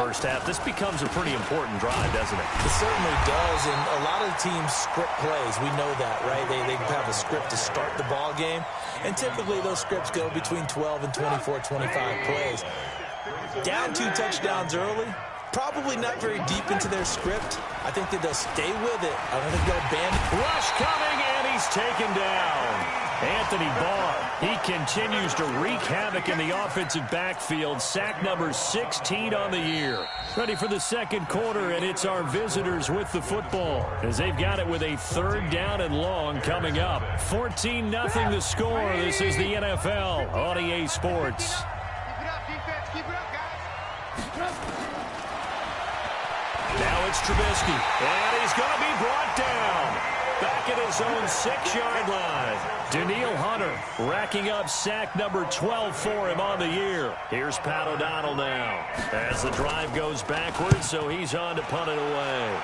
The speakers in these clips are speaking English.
first half, this becomes a pretty important drive, doesn't it? It certainly does, and a lot of the teams script plays. We know that, right? They have a script to start the ball game, and typically those scripts go between 12 and 24, 25 plays. Down 2 touchdowns early, probably not very deep into their script. I think that they'll stay with it. I don't think they'll abandon. Rush coming, and he's taken down. Anthony Barr, he continues to wreak havoc in the offensive backfield. Sack number 16 on the year. Ready for the second quarter, and it's our visitors with the football as they've got it with a 3rd down and long coming up. 14-0 the score. This is the NFL on EA Sports. Now it's Trubisky, and he's going to be brought down. Back at his own 6-yard line. Danielle Hunter racking up sack number 12 for him on the year. Here's Pat O'Donnell now as the drive goes backwards, so he's on to punt it away.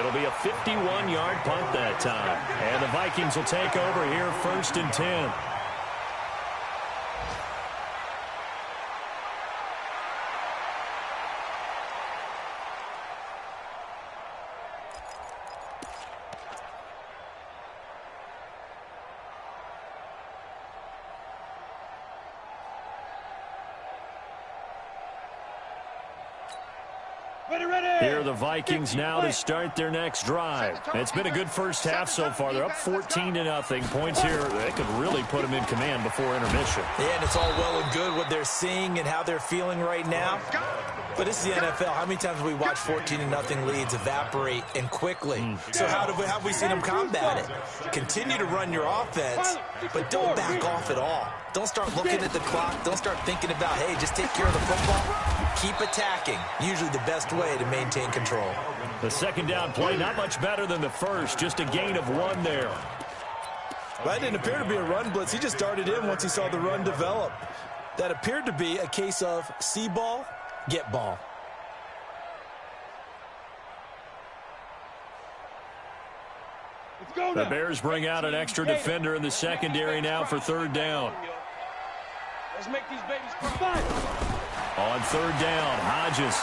It'll be a 51-yard punt that time. And the Vikings will take over here 1st and 10. Here are the Vikings now to start their next drive. It's been a good first half so far. They're up 14-0. Points here, they could really put them in command before intermission. Yeah, and it's all well and good what they're seeing and how they're feeling right now. But this is the NFL. How many times have we watched 14-0 leads evaporate and quickly? So how have we seen them combat it? Continue to run your offense, but don't back off at all. Don't start looking at the clock. Don't start thinking about, hey, just take care of the football. Keep attacking. Usually the best way to maintain control. The second down play, not much better than the first. Just a gain of 1 there. That didn't appear to be a run blitz. He just darted in once he saw the run develop. That appeared to be a case of see ball, get ball. The Bears bring out an extra defender in the secondary now for 3rd down. Let's make these babies cry. On 3rd down, Hodges.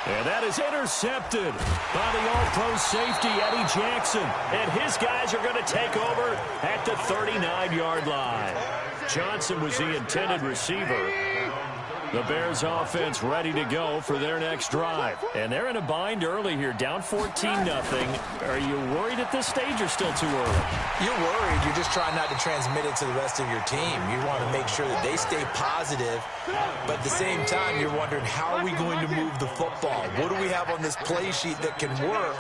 And that is intercepted by the All-Pro safety, Eddie Jackson. And his guys are going to take over at the 39-yard line. Johnson was the intended receiver. The Bears offense ready to go for their next drive. And they're in a bind early here, down 14-0. Are you worried at this stage or still too early? You're worried. You're just trying not to transmit it to the rest of your team. You want to make sure that they stay positive. But at the same time, you're wondering, how are we going to move the football? What do we have on this play sheet that can work?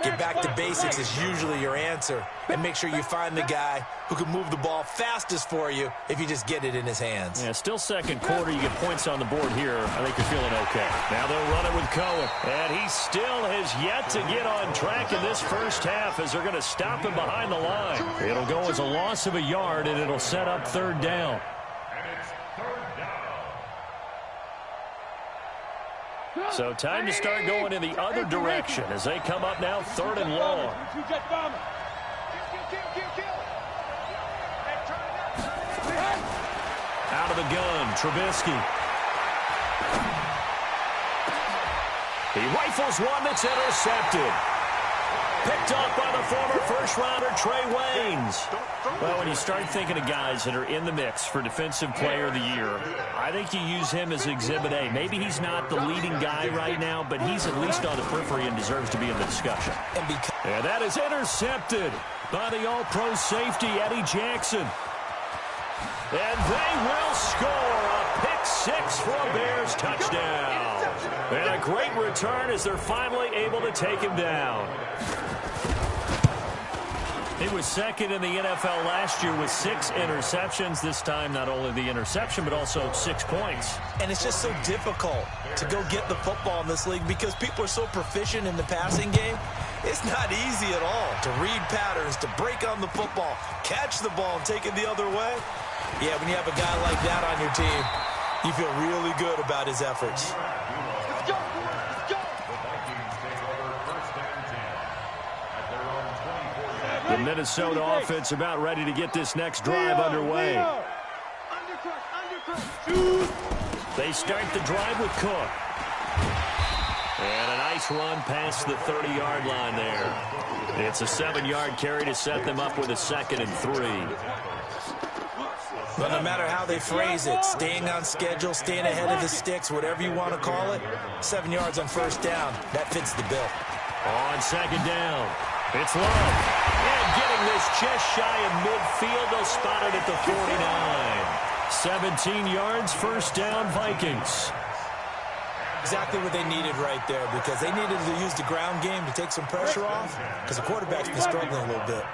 Get back to basics is usually your answer. And make sure you find the guy who can move the ball fastest for you if you just get it in his hands. Yeah, still second quarter. You get points on the board here. I think you're feeling okay. Now they'll run it with Cohen. And he still has yet to get on track in this first half as they're going to stop him behind the line. It'll go as a loss of a yard, and it'll set up 3rd down. So time to start going in the other direction as they come up now 3rd and long. Out of the gun, Trubisky. He rifles one that's intercepted. Picked off by the former first-rounder Trey Waynes. Well, when you start thinking of guys that are in the mix for Defensive Player of the Year, I think you use him as Exhibit A. Maybe he's not the leading guy right now, but he's at least on the periphery and deserves to be in the discussion. And that is intercepted by the All-Pro safety, Eddie Jackson. And they will score a pick 6 for a Bears touchdown. And a great return as they're finally able to take him down. He was second in the NFL last year with 6 interceptions. This time, not only the interception, but also 6 points. And it's just so difficult to go get the football in this league because people are so proficient in the passing game. It's not easy at all to read patterns, to break on the football, catch the ball, and take it the other way. Yeah, when you have a guy like that on your team, you feel really good about his efforts. The The Minnesota offense about ready to get this next drive underway. They start the drive with Cook. And a nice run past the 30-yard line there. It's a 7-yard carry to set them up with a 2nd and 3. But no matter how they phrase it, staying on schedule, staying ahead of the sticks, whatever you want to call it, 7 yards on first down, that fits the bill. On 2nd down, it's Love. And getting this just shy of midfield, they'll spot it at the 49. 17 yards, first down, Vikings. Exactly what they needed right there, because they needed to use the ground game to take some pressure off, because the quarterback's been struggling a little bit.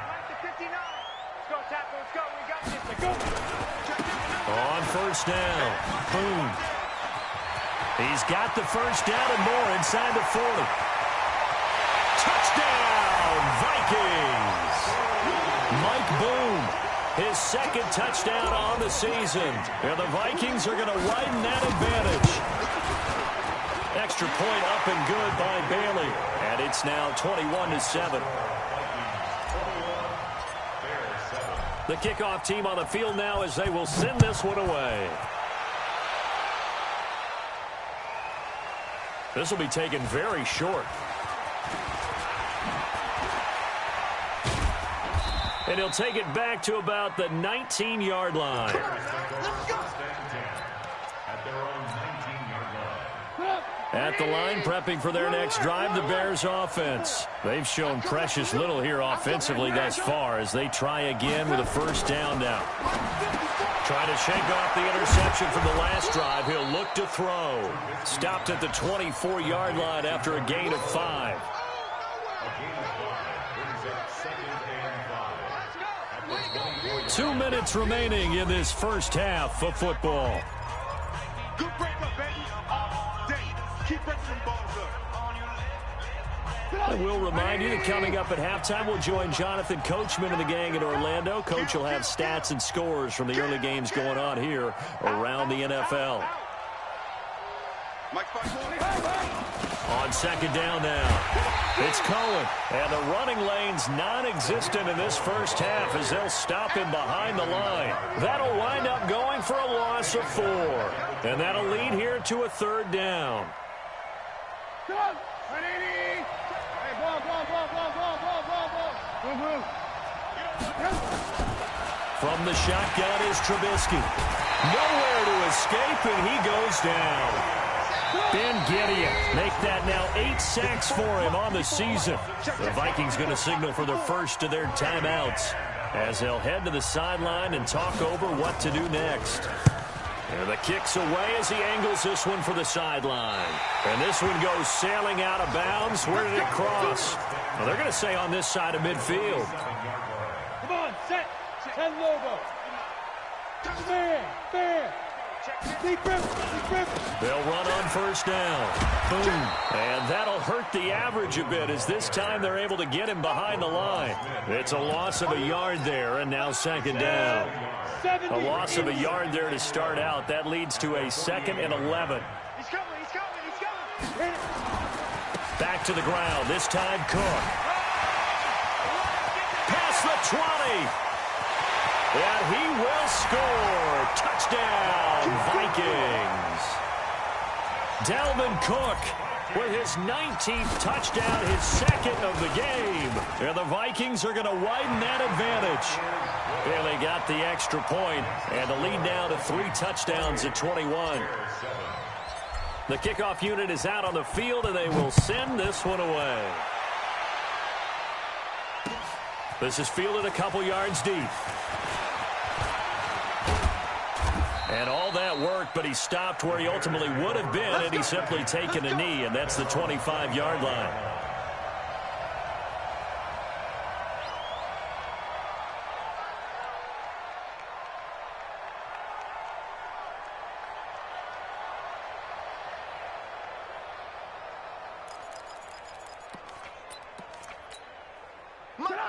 On first down, boom. He's got the first down and more inside the 40. Touchdown, Vikings! Mike Boone, his 2nd touchdown on the season. And the Vikings are going to widen that advantage. Extra point up and good by Bailey. And it's now 21-7. The kickoff team on the field now as they will send this one away. This will be taken very short. And he'll take it back to about the 19-yard line. At the line, prepping for their next drive, the Bears offense. They've shown precious little here offensively thus far as they try again with a first down now. Trying to shake off the interception from the last drive. He'll look to throw. Stopped at the 24-yard line after a gain of 5. Two minutes remaining in this first half of football. Good break up, baby. All day. Keep breaking them balls up. I will remind you that coming up at halftime, we'll join Jonathan Coachman and the gang in Orlando. Coach will have stats and scores from the early games going on here around the NFL. On 2nd down now, it's Cohen. And the running lane's non-existent in this first half as they'll stop him behind the line. That'll wind up going for a loss of 4. And that'll lead here to a 3rd down. From the shotgun is Trubisky. Nowhere to escape, and he goes down. Ben Gedeon make that now 8 sacks for him on the season. The Vikings going to signal for their first of their timeouts as they'll head to the sideline and talk over what to do next. And the kick's away as he angles this one for the sideline. And this one goes sailing out of bounds. Where did it cross? Well, they're going to say on this side of midfield. Come on, set. Set logo. Fair. They'll run on first down. Boom. And that'll hurt the average a bit as this time they're able to get him behind the line. It's a loss of a yard there, and now 2nd down. A loss of a yard there to start out. That leads to a 2nd and 11. He's coming. Back to the ground. This time Cook. Past the 20. And he will score. Touchdown, Vikings. Dalvin Cook with his 19th touchdown, his 2nd of the game. And the Vikings are going to widen that advantage. Bailey got the extra point, and the lead now to 3 touchdowns at 21. The kickoff unit is out on the field, and they will send this one away. This is fielded a couple yards deep. And all that worked, but he stopped where he ultimately would have been, and he's simply taken a knee, and that's the 25-yard line.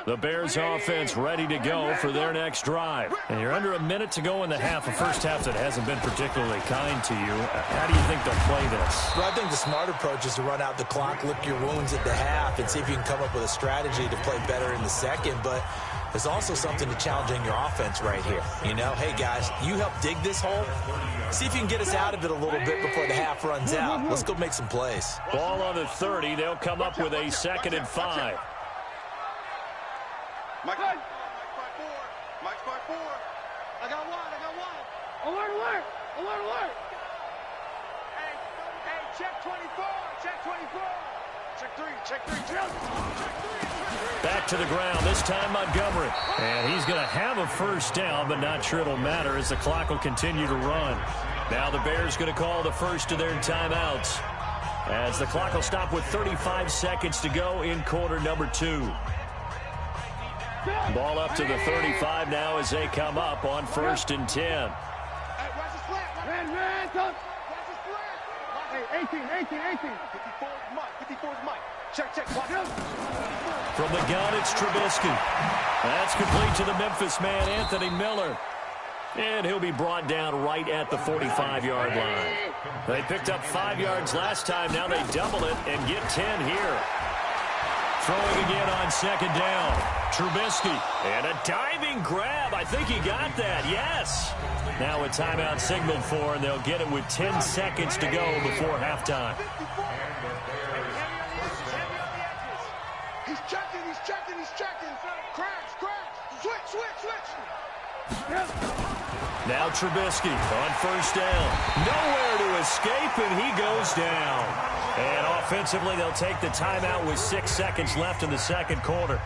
The Bears offense ready to go for their next drive. And you're under a minute to go in the half, a first half that hasn't been particularly kind to you. How do you think they'll play this? Well, I think the smart approach is to run out the clock, lick your wounds at the half, and see if you can come up with a strategy to play better in the second. But there's also something to challenging your offense right here. You know, hey, guys, you help dig this hole. See if you can get us out of it a little bit before the half runs out. Let's go make some plays. Ball on the 30. They'll come up with a 2nd and 5. Mike 5-4. Mike 5-4. I got one. Alert. Hey, check 24. Check 24. Check 3. Back to the ground, this time Montgomery. And he's going to have a first down, but not sure it'll matter as the clock will continue to run. Now the Bears going to call the first of their timeouts as the clock will stop with 35 seconds to go in quarter number 2. Ball up to the 35 now as they come up on 1st and 10. Hey, watch the slant. Ran, come. Watch the slant. Hey, 18. 54 is Mike. Check. Watch out. From the gun, it's Trubisky. That's complete to the Memphis man, Anthony Miller. And he'll be brought down right at the 45-yard line. They picked up 5 yards last time. Now they double it and get 10 here. Throwing again on 2nd down. Trubisky. And a diving grab. I think he got that. Yes. Now a timeout signaled for, and they'll get it with 10 seconds to go before halftime. He's checking. Crash. Switch. Now Trubisky on 1st down. Nowhere to escape, and he goes down. And offensively, they'll take the timeout with 6 seconds left in the second quarter.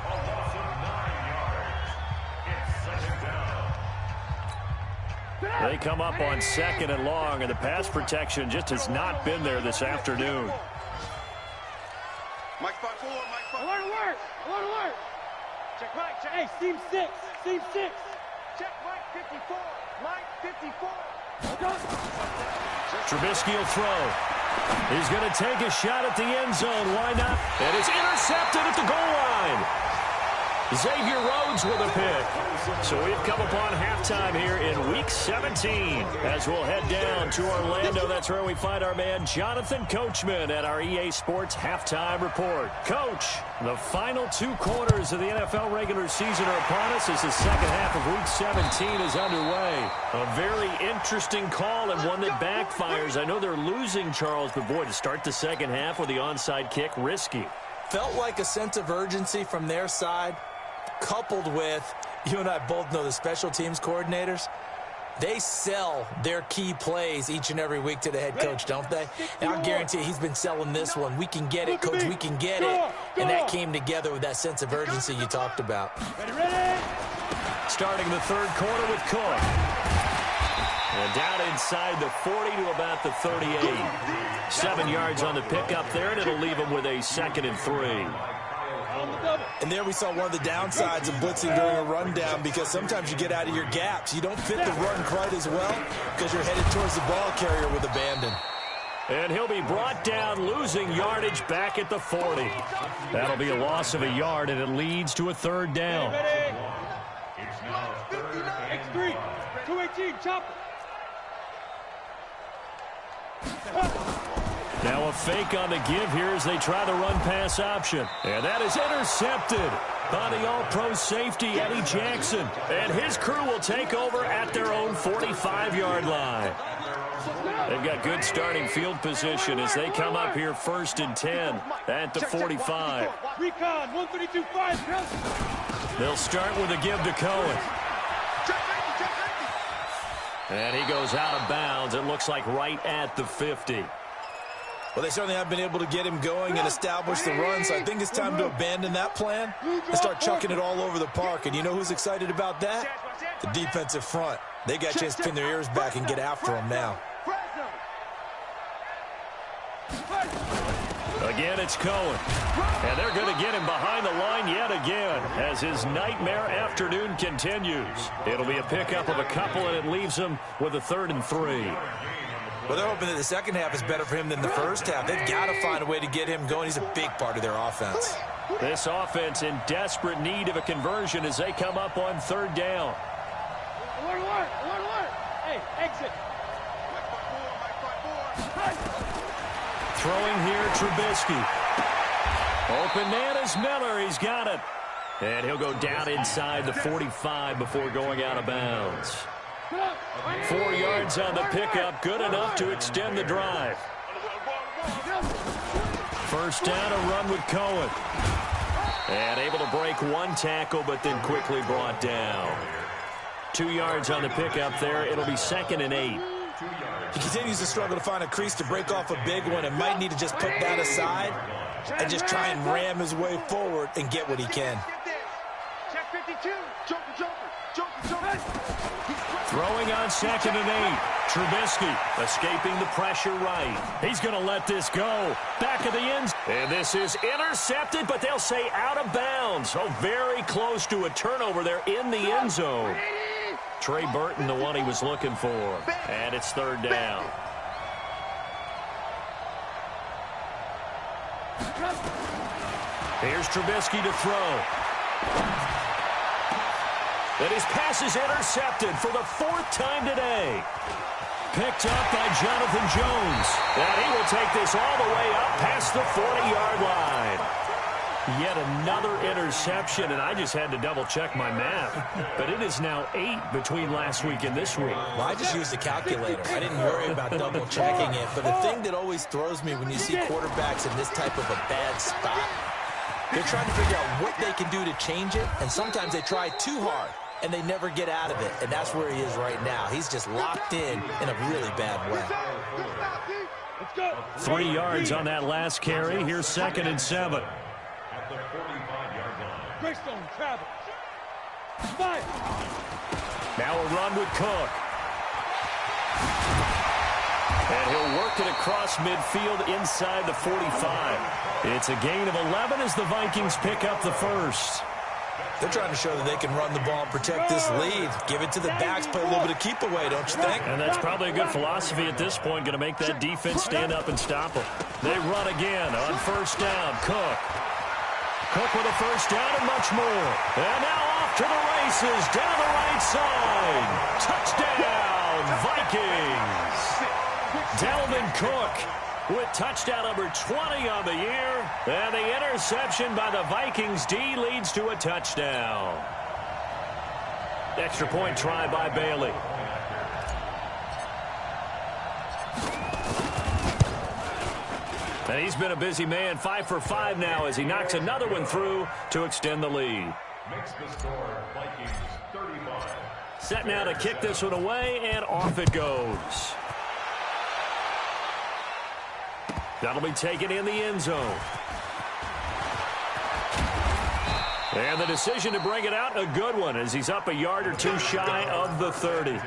They come up on 2nd and long, and the pass protection just has not been there this afternoon. Mike 5-4. Alert. Check Mike. Hey, seam 6. Check Mike 54. Mike 54. Trubisky will throw. He's going to take a shot at the end zone. Why not? And it's intercepted at the goal line. Xavier Rhodes with a pick. So we've come upon halftime here in Week 17. As we'll head down to Orlando, that's where we find our man Jonathan Coachman at our EA Sports Halftime Report. Coach, the final 2 quarters of the NFL regular season are upon us as the second half of Week 17 is underway. A very interesting call and one that backfires. I know they're losing, Charles, but boy, to start the second half with the onside kick, risky. Felt like a sense of urgency from their side, coupled with, you and I both know the special teams coordinators, they sell their key plays each and every week to the head coach, don't they? And I guarantee he's been selling this one. We can get it, Coach, we can get it. And that came together with that sense of urgency you talked about. Ready? Starting the third quarter with Cook. And down inside the 40 to about the 38. 7 yards on the pickup there, and it'll leave him with a 2nd and 3. And there we saw one of the downsides of blitzing during a rundown, because sometimes you get out of your gaps. You don't fit the run quite as well because you're headed towards the ball carrier with abandon. And he'll be brought down, losing yardage back at the 40. That'll be a loss of a yard, and it leads to a 3rd down. X3, 218, chop. Now a fake on the give here as they try the run-pass option. And that is intercepted by the all-pro safety, Eddie Jackson. And his crew will take over at their own 45-yard line. They've got good starting field position as they come up here 1st and 10 at the 45. Recon, 132-5. They'll start with a give to Cohen. And he goes out of bounds. It looks like right at the 50. Well, they certainly have been able to get him going and establish the run, so I think it's time to abandon that plan and start chucking it all over the park. And you know who's excited about that? The defensive front. They got a chance to pin their ears back and get after him now. Again, it's Cohen. And they're going to get him behind the line yet again as his nightmare afternoon continues. It'll be a pickup of a couple, and it leaves him with a 3rd and 3. Well, they're hoping that the second half is better for him than the first half. They've got to find a way to get him going. He's a big part of their offense. This offense in desperate need of a conversion as they come up on third down. Alert, alert, alert, alert. Hey, exit. Throwing here, Trubisky. Open man is Miller. He's got it. And he'll go down inside the 45 before going out of bounds. 4 yards on the pickup, good enough to extend the drive. First down, a run with Cohen. And able to break one tackle, but then quickly brought down. 2 yards on the pickup there. It'll be 2nd and 8. He continues to struggle to find a crease to break off a big one and might need to just put that aside and just try and ram his way forward and get what he can. Check 52. Joker. Throwing on 2nd and 8. Trubisky escaping the pressure right. He's going to let this go. Back of the end. And this is intercepted, but they'll say out of bounds. Oh, very close to a turnover there in the end zone. Trey Burton, the one he was looking for. And it's third down. Here's Trubisky to throw. And his pass is intercepted for the 4th time today. Picked up by Jonathan Jones. And he will take this all the way up past the 40-yard line. Yet another interception, and I just had to double-check my math. But it is now 8 between last week and this week. Well, I just used a calculator. I didn't worry about double-checking it. But the thing that always throws me when you see quarterbacks in this type of a bad spot, they're trying to figure out what they can do to change it, and sometimes they try too hard, and they never get out of it. And that's where he is right now. He's just locked in a really bad way. Let's go. 3 yards on that last carry. Here's 2nd and 7. Greystone travels. 5. Now a run with Cook. And he'll work it across midfield inside the 45. It's a gain of 11 as the Vikings pick up the first. They're trying to show that they can run the ball and protect this lead. Give it to the backs, play a little bit of keep away, don't you think? And that's probably a good philosophy at this point, going to make that defense stand up and stop them. They run again on first down. Cook with a first down and much more. And now off to the races down the right side. Touchdown, Vikings. Dalvin Cook with touchdown number 20 on the year. And the interception by the Vikings D leads to a touchdown. Extra point try by Bailey. And he's been a busy man, 5 for 5 now as he knocks another one through to extend the lead. Makes the score Vikings 35. Set now to kick this one away, and off it goes. That'll be taken in the end zone. And the decision to bring it out, a good one, as he's up a yard or two shy of the 30.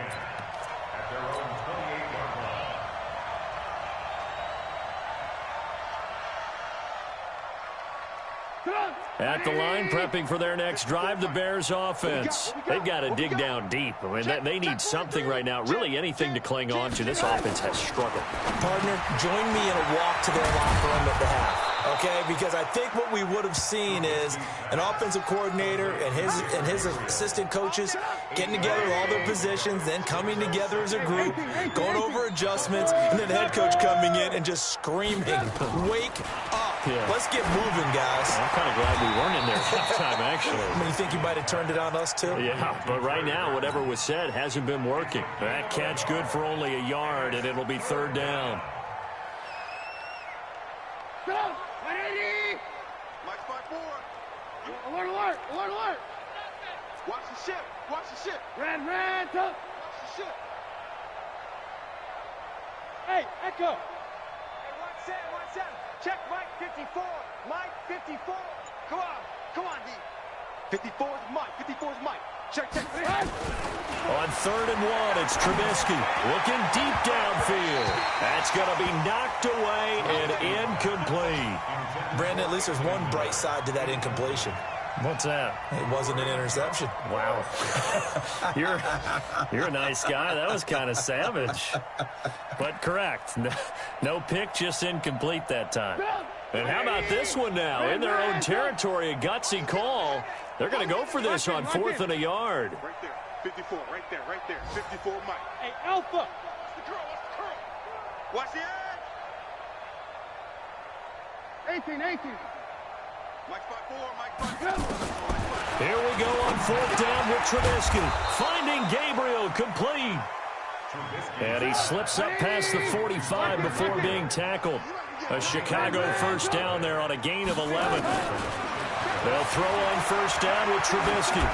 At the line, prepping for their next drive, the Bears offense. They've got to dig down deep. I mean, they need something right now, really anything to cling on to. This offense has struggled. Partner, join me in a walk to their locker room at the half. Okay, because I think what we would have seen is an offensive coordinator and his assistant coaches getting together all their positions, then coming together as a group, going over adjustments, and then the head coach coming in and just screaming, "Wake up. Yeah. Let's get moving, guys." I'm kind of glad we weren't in there at halftime, actually. I mean, you think you might have turned it on us, too? Yeah, but right now, whatever was said hasn't been working. That catch good for only a yard, and it'll be third down. Go! 180! Mike's 5-4. Alert, alert, alert, alert! Watch the ship. Watch the ship. Red, top! Watch the ship. Hey, Echo! Hey, 1-7. Check Mike 54. Mike 54. Come on, D. 54 is Mike. 54 is Mike. Check. On 3rd and 1, it's Trubisky looking deep downfield. That's going to be knocked away and incomplete. Brandon, at least there's one bright side to that incompletion. What's that? It wasn't an interception. Wow. You're a nice guy. That was kind of savage. But correct. No pick, just incomplete that time. And how about this one now? In their own territory, a gutsy call. They're going to go for this on 4th and a yard. Right there. 54, right there, right there. 54, Mike. Hey, Alpha. Watch the curl, watch the curl. Watch the edge. 18. Mike 5-4, Mike 5-4. Here we go on 4th down with Trubisky. Finding Gabriel complete. And he slips up past the 45 before being tackled. A Chicago first down there on a gain of 11. They'll throw on 1st down with Trubisky.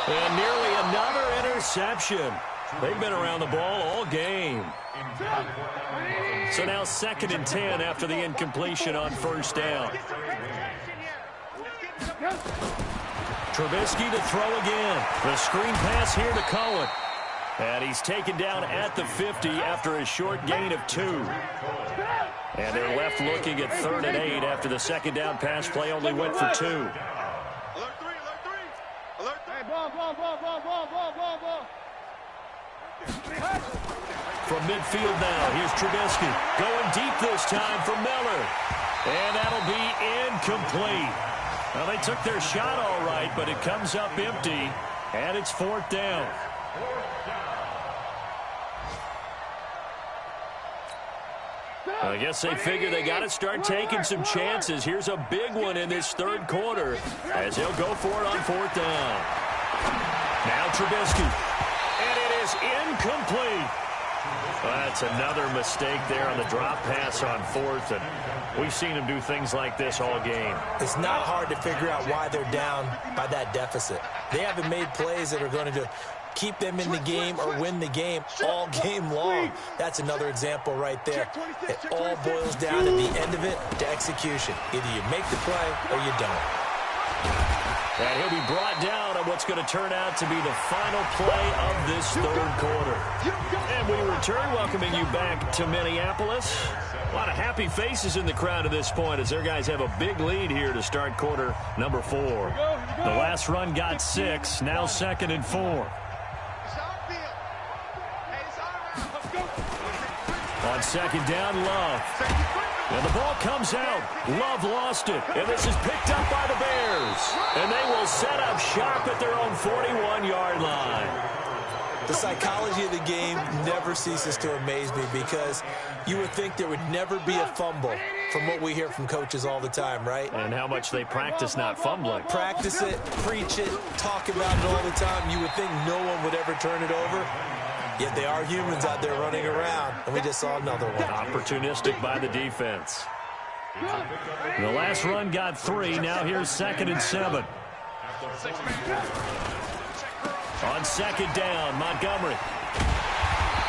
And nearly another interception. They've been around the ball all game. So now 2nd and 10 after the incompletion on 1st down. Trubisky to throw again. The screen pass here to Cohen. And he's taken down at the 50 after a short gain of 2. And they're left looking at 3rd and 8 after the 2nd down pass play only went for 2. Alert 3, alert 3. Hey, ball. From midfield now, here's Trubisky. Going deep this time for Miller. And that'll be incomplete. Well, they took their shot all right, but it comes up empty. And it's 4th down. I guess they figure they got to start taking some chances. Here's a big one in this 3rd quarter as they'll go for it on 4th down. Now Trubisky. And it is incomplete. That's another mistake there on the drop pass on 4th. And we've seen him do things like this all game. It's not hard to figure out why they're down by that deficit. They haven't made plays that are going to keep them in the game or win the game all game long. That's another example right there. It all boils down at the end of it to execution. Either you make the play or you don't. And he'll be brought down on what's going to turn out to be the final play of this 3rd quarter. And we return, welcoming you back to Minneapolis. A lot of happy faces in the crowd at this point as their guys have a big lead here to start quarter number 4. The last run got 6, now 2nd and 4. On 2nd down, Love. And the ball comes out. Love lost it. And this is picked up by the Bears. And they will set up shop at their own 41-yard line. The psychology of the game never ceases to amaze me because you would think there would never be a fumble from what we hear from coaches all the time, right? And how much they practice not fumbling. Practice it, preach it, talk about it all the time. You would think no one would ever turn it over. Yet they are humans out there running around, and we just saw another one. Opportunistic by the defense. The last run got 3. Now here's 2nd and 7. On 2nd down, Montgomery.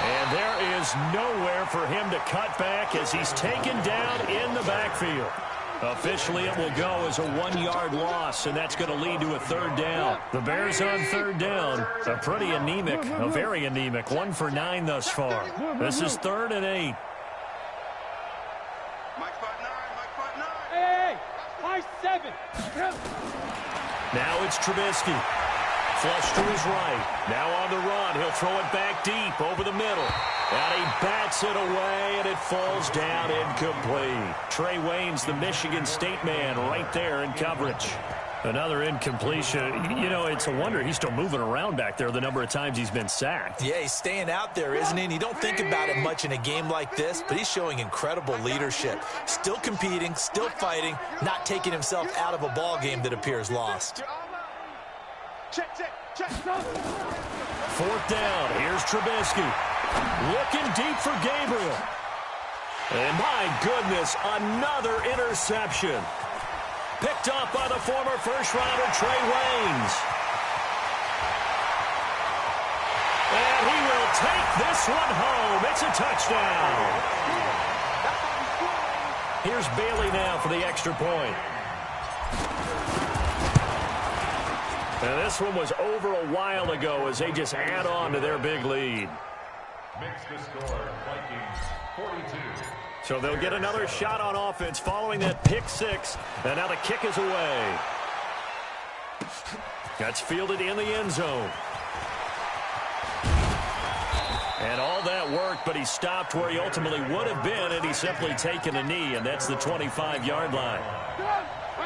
And there is nowhere for him to cut back as he's taken down in the backfield. Officially, it will go as a 1-yard loss, and that's going to lead to a 3rd down. The Bears on 3rd down, a pretty anemic, a very anemic, 1 for 9 thus far. This is 3rd and 8. Mike 5-9, Mike 5-9. Hey, 5-7. Now it's Trubisky. Flush to his right. Now on the run. He'll throw it back deep over the middle. And he bats it away, and it falls down incomplete. Trey Waynes, the Michigan State man, right there in coverage. Another incompletion. You know, it's a wonder he's still moving around back there the number of times he's been sacked. Yeah, he's staying out there, isn't he? And you don't think about it much in a game like this, but he's showing incredible leadership. Still competing, still fighting, not taking himself out of a ball game that appears lost. Check. 4th down. Here's Trubisky. Looking deep for Gabriel. And my goodness, another interception. Picked up by the former first-rounder Trey Waynes. And he will take this one home. It's a touchdown. Here's Bailey now for the extra point. And this one was over a while ago as they just add on to their big lead. Makes the score, Vikings 42. So they'll get another shot on offense following that pick 6. And now the kick is away. That's fielded in the end zone. And all that worked, but he stopped where he ultimately would have been had he simply taken a knee, and that's the 25-yard line.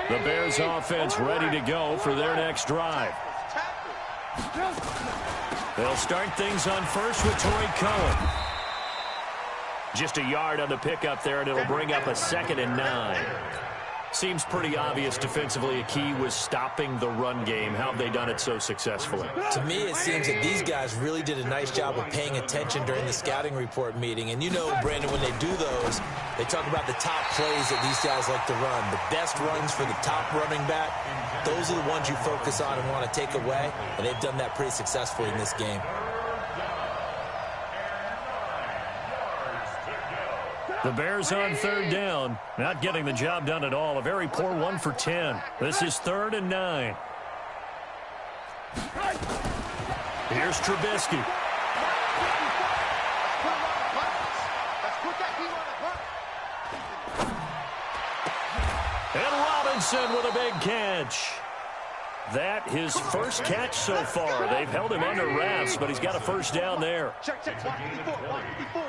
The Bears offense ready to go for their next drive. They'll start things on first with Torrey Cohen. Just a yard on the pickup there, and it'll bring up a 2nd and 9. Seems pretty obvious defensively a key was stopping the run game. How have they done it so successfully? To me, it seems that these guys really did a nice job of paying attention during the scouting report meeting. And you know, Brandon, when they do those, they talk about the top plays that these guys like to run. The best runs for the top running back, those are the ones you focus on and want to take away. And they've done that pretty successfully in this game. The Bears on 3rd down, not getting the job done at all. A very poor 1 for 10. This is 3rd and 9. Here's Trubisky. And Robinson with a big catch. That his first catch so far. They've held him under wraps, but he's got a first down there. Check, check, 154.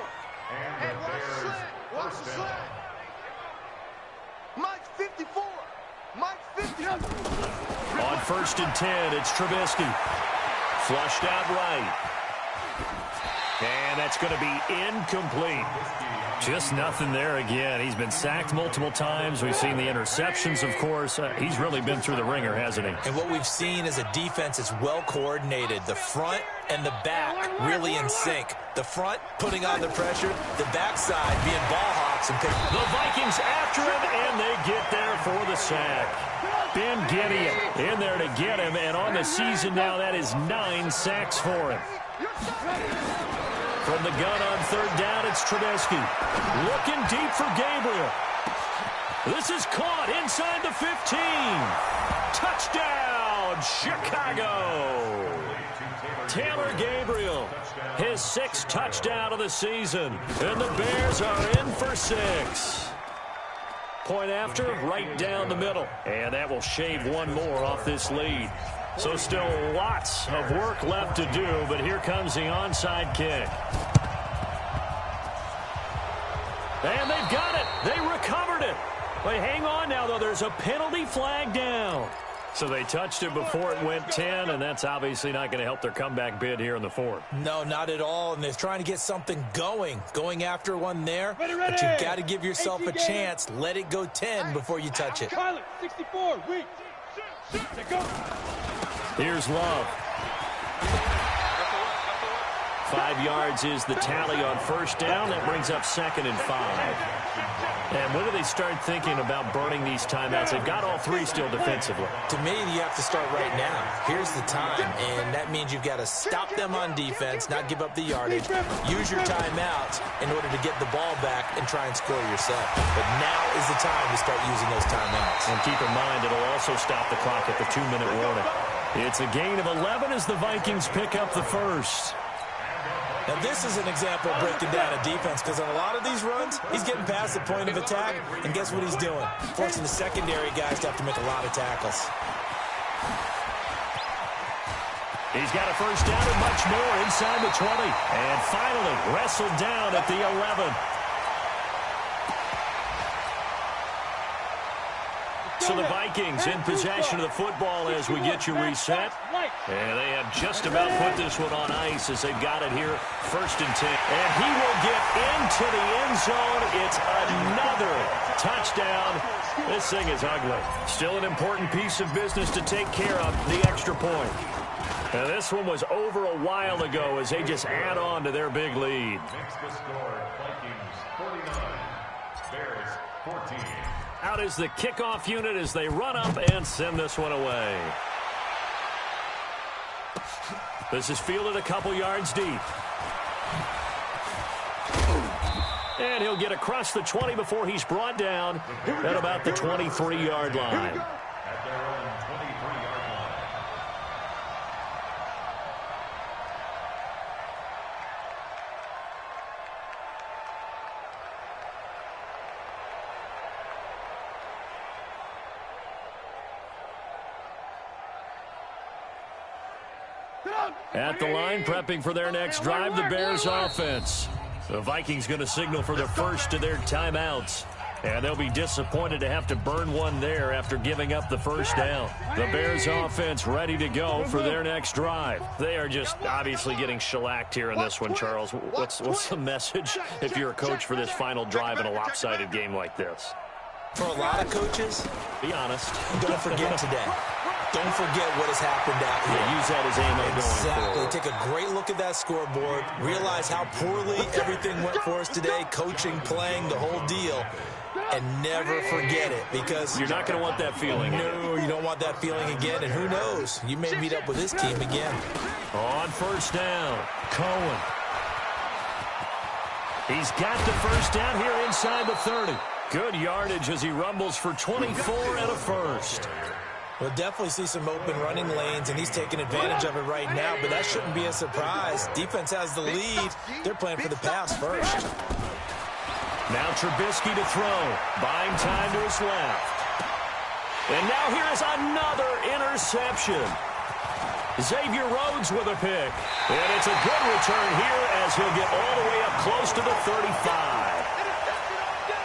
Hey, watch the slant. Watch the slant. Mike 54. Mike 54. On 1st and 10, it's Trubisky. Flushed out right. And that's going to be incomplete. Just nothing there again. He's been sacked multiple times. We've seen the interceptions, of course. He's really been through the ringer, hasn't he? And what we've seen is a defense that's well coordinated. The front and the back really in sync. The front putting on the pressure, the backside being ball hawks and picking. The Vikings after him, and they get there for the sack. Ben Gideon in there to get him, and on the season now, that is 9 sacks for him. From the gun on 3rd down, it's Trubisky. Looking deep for Gabriel. This is caught inside the 15. Touchdown, Chicago. Taylor Gabriel, his 6th touchdown of the season. And the Bears are in for 6. Point after, right down the middle. And that will shave one more off this lead. So still lots of work left to do, but here comes the onside kick. And they've got it. They recovered it. They hang on now, though. There's a penalty flag down. So they touched it before it went 10, and that's obviously not going to help their comeback bid here in the 4th. No, not at all, and they're trying to get something going after one there, but you've got to give yourself a chance. Let it go 10 before you touch it. 64, weak. Go. Here's Love. 5 yards is the tally on 1st down. That brings up 2nd and 5. And when do they start thinking about burning these timeouts? They've got all 3 still defensively. To me, you have to start right now. Here's the time, and that means you've got to stop them on defense, not give up the yardage, use your timeouts in order to get the ball back and try and score yourself. But now is the time to start using those timeouts. And keep in mind, it'll also stop the clock at the 2-minute warning. It's a gain of 11 as the Vikings pick up the 1st. Now, this is an example of breaking down a defense, because on a lot of these runs, he's getting past the point of attack, and guess what he's doing? Forcing the secondary guys to have to make a lot of tackles. He's got a first down and much more inside the 20. And finally wrestled down at the 11. So the Vikings in possession of the football as we get you reset. And they have just about put this one on ice as they've got it here, 1st and 10. And he will get into the end zone. It's another touchdown. This thing is ugly. Still an important piece of business to take care of, the extra point. Now this one was over a while ago as they just add on to their big lead. Makes the score, Vikings 49, Bears 14. Out is the kickoff unit as they run up and send this one away. This is fielded a couple yards deep. And he'll get across the 20 before he's brought down at about the 23-yard line. At their own 23-yard line. At the line, prepping for their next drive, the Bears offense. The Vikings going to signal for the first of their timeouts. And they'll be disappointed to have to burn one there after giving up the first down. The Bears offense ready to go for their next drive. They are just obviously getting shellacked here in this one, Charles. What's the message if you're a coach for this final drive in a lopsided game like this? For a lot of coaches, be honest, don't forget today. Don't forget what has happened out here. Yeah, use that as ammo going forward. Exactly. Take a great look at that scoreboard. Realize how poorly everything went for us today. Coaching, playing, the whole deal. And never forget it, because you're not going to want that feeling again. No, you don't want that feeling again. And who knows? You may meet up with this team again. On first down, Cohen. He's got the first down here inside the 30. Good yardage as he rumbles for 24 and a first. We'll definitely see some open running lanes, and he's taking advantage of it right now, but that shouldn't be a surprise. Defense has the lead. They're playing for the pass first. Now Trubisky to throw. Buying time to his left. And now here is another interception. Xavier Rhodes with a pick. And it's a good return here as he'll get all the way up close to the 35.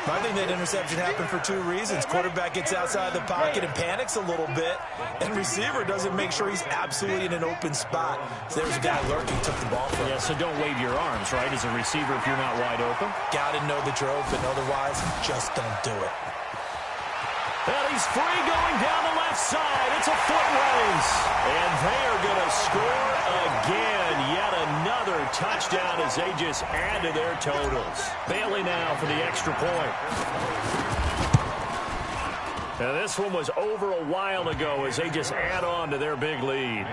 I think that interception happened for two reasons. Quarterback gets outside the pocket and panics a little bit, and receiver doesn't make sure he's absolutely in an open spot. So there's a guy lurking, took the ball from him. Yeah, so don't wave your arms, right, as a receiver if you're not wide open. Got to know that you're open. Otherwise, just don't do it. And he's free going down the left side. It's a foot race. And they are going to score again. Yet another touchdown as they just add to their totals. Bailey now for the extra point. And this one was over a while ago as they just add on to their big lead.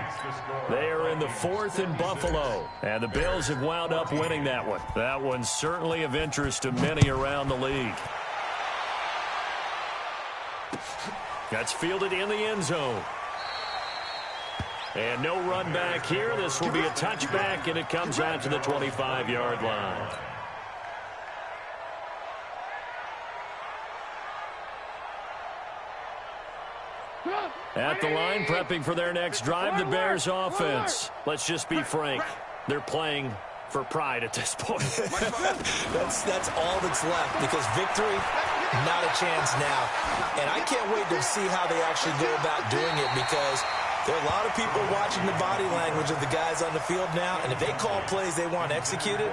They are in the 4th in Buffalo. And the Bills have wound up winning that one. That one's certainly of interest to many around the league. That's fielded in the end zone. And no run back here. This will be a touchback, and it comes out to the 25-yard line. At the line, prepping for their next drive, the Bears offense. Let's just be frank. They're playing for pride at this point. That's all that's left, because victory, not a chance now. And I can't wait to see how they actually go about doing it, because there are a lot of people watching the body language of the guys on the field now, and if they call plays they want executed,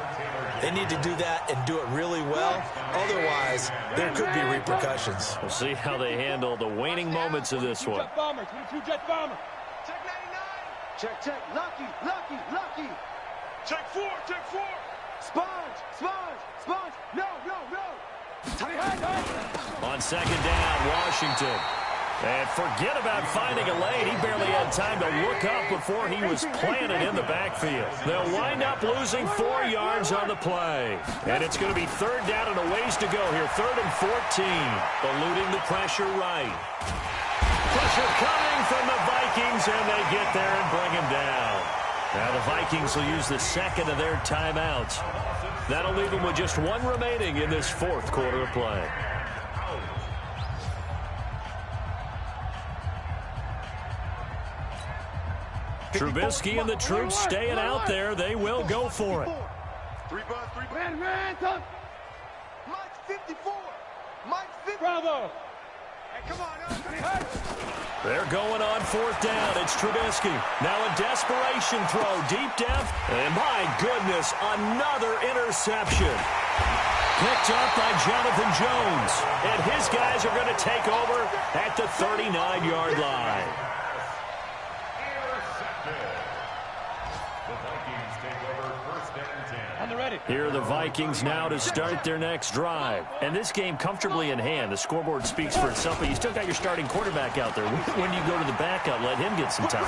they need to do that and do it really well. Otherwise, there could be repercussions. We'll see how they handle the waning moments of this one. Jet bombers, jet bomber. Check 99. Check. Lucky. Check 4. Sponge. No. On second down, Washington. And forget about finding a lane. He barely had time to look up before he was planted in the backfield. They'll wind up losing 4 yards on the play. And it's going to be 3rd down and a ways to go here. 3rd and 14. Eluding the pressure right. Pressure coming from the Vikings, and they get there and bring him down. Now the Vikings will use the second of their timeouts. That'll leave them with just 1 remaining in this 4th quarter of play. Trubisky and the troops staying out there. They will go for it. 3 buzz. Mike's 54. Bravo. Hey, come on. They're going on 4th down. It's Trubisky. Now a desperation throw. Deep depth. And my goodness, another interception. Picked up by Jonathan Jones. And his guys are going to take over at the 39-yard line. Here are the Vikings now to start their next drive. And this game comfortably in hand. The scoreboard speaks for itself, but you still got your starting quarterback out there. When you go to the backup, let him get some time.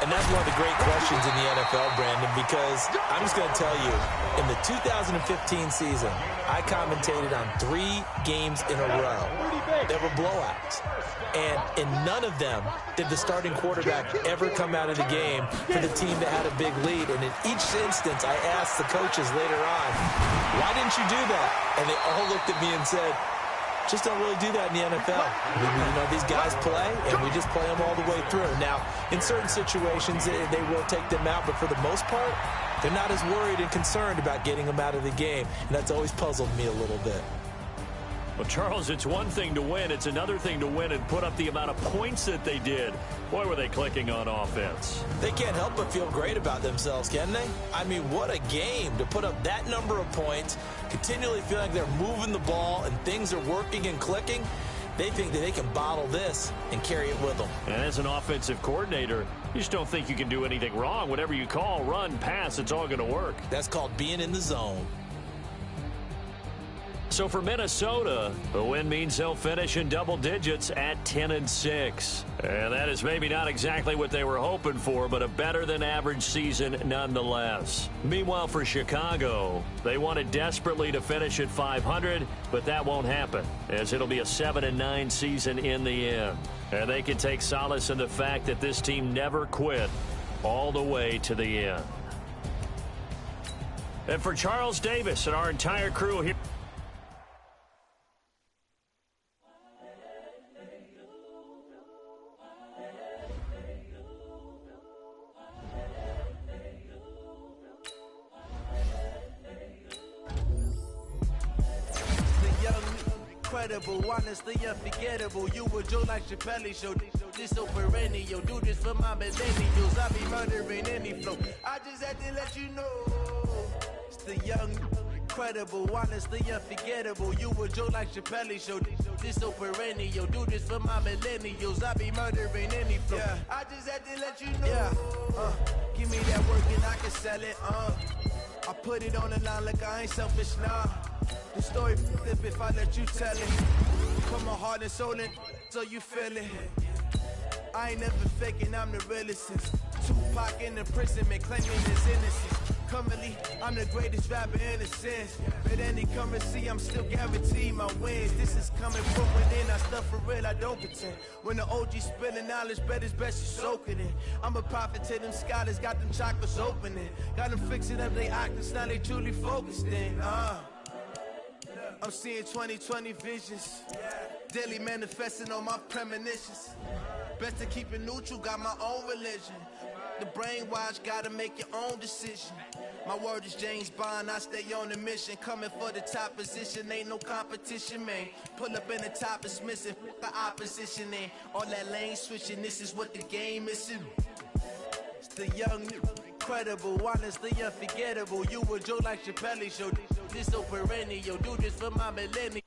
And that's one of the great questions in the NFL, Brandon, because I'm just going to tell you, in the 2015 season, I commentated on 3 games in a row. There were blowouts. And in none of them did the starting quarterback ever come out of the game for the team that had a big lead. And in each instance, I asked the coaches later on, why didn't you do that? And they all looked at me and said, Just don't really do that in the NFL. These guys play, and we just play them all the way through. Now, in certain situations, they will take them out, but for the most part, they're not as worried and concerned about getting them out of the game, and that's always puzzled me a little bit. Well, Charles, it's one thing to win. It's another thing to win and put up the amount of points that they did. Boy, were they clicking on offense. They can't help but feel great about themselves, can they? I mean, what a game to put up that number of points, continually feeling like they're moving the ball and things are working and clicking. They think that they can bottle this and carry it with them. And as an offensive coordinator, you just don't think you can do anything wrong. Whatever you call, run, pass, it's all going to work. That's called being in the zone. So for Minnesota, the win means they'll finish in double digits at 10-6. And that is maybe not exactly what they were hoping for, but a better than average season nonetheless. Meanwhile, for Chicago, they wanted desperately to finish at 500, but that won't happen, as it'll be a 7-9 season in the end. And they can take solace in the fact that this team never quit all the way to the end. And for Charles Davis and our entire crew here, honestly unforgettable. You were Joe like Chappelle show. This so perennial. Do this for my millennials. I be murdering any flow. I just had to let you know. It's the young, incredible, honestly unforgettable. You were Joe like Chappelle show. This so perennial. Do this for my millennials. I be murdering any flow. Yeah. I just had to let you know. Yeah. Give me that work and I can sell it. I put it on the line like I ain't selfish, nah. The story flip if I let you tell it. Put my heart and soul in, so you feel it. I ain't never faking, I'm the realest since Tupac in the prison, man, claiming his innocence. Currently, I'm the greatest rapper in a sense. But any currency, I'm still guaranteed my wins. This is coming from within, I stuff for real, I don't pretend. When the OG spilling knowledge, bet it's best you soak it in. I'm a prophet to them scholars, got them chakras opening. Got them fixing up they octaves, now they truly focused in. I'm seeing 2020 visions. Daily manifesting on my premonitions. Best to keep it neutral, got my own religion. The brainwash, gotta make your own decision. My word is James Bond, I stay on the mission. Coming for the top position, ain't no competition, man. Pull up in the top is missing, the opposition in. All that lane switching, this is what the game is. It's the young, incredible, honestly unforgettable. You were Joe like Chappelle show. This so perennial, do this for my millennial.